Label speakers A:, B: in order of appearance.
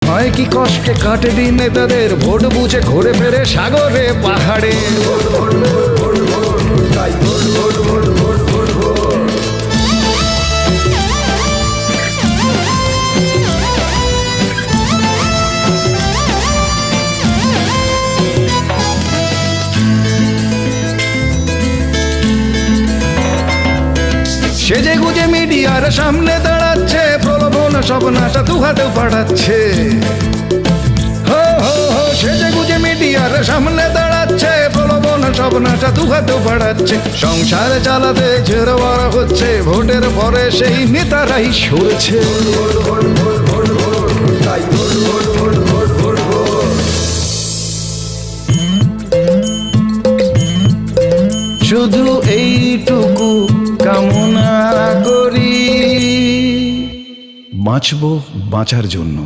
A: হয় কি কষ্টে কাটে দিন নেতাদের, ভোট বুঝে ঘুরে ফেরে সাগরে পাহাড়ে। সেজে গুজে মিডিয়ার সামনে দাঁড়াচ্ছে, প্রলোভন সব নাশা দু হাতে পাঠাচ্ছে। হো হো হো, সেজে গুজে মিডিয়ার সামনে দাঁড়াচ্ছে, প্রলোভন সব নাশা দু হাতে পাঠাচ্ছে। সংসার চালাতে ঝেড়োয়ার হচ্ছে, ভোটের পরে সেই নেতারাই সরছে। শুধু এইটুকু কামনা করি, বাঁচবো বাঁচার জন্য।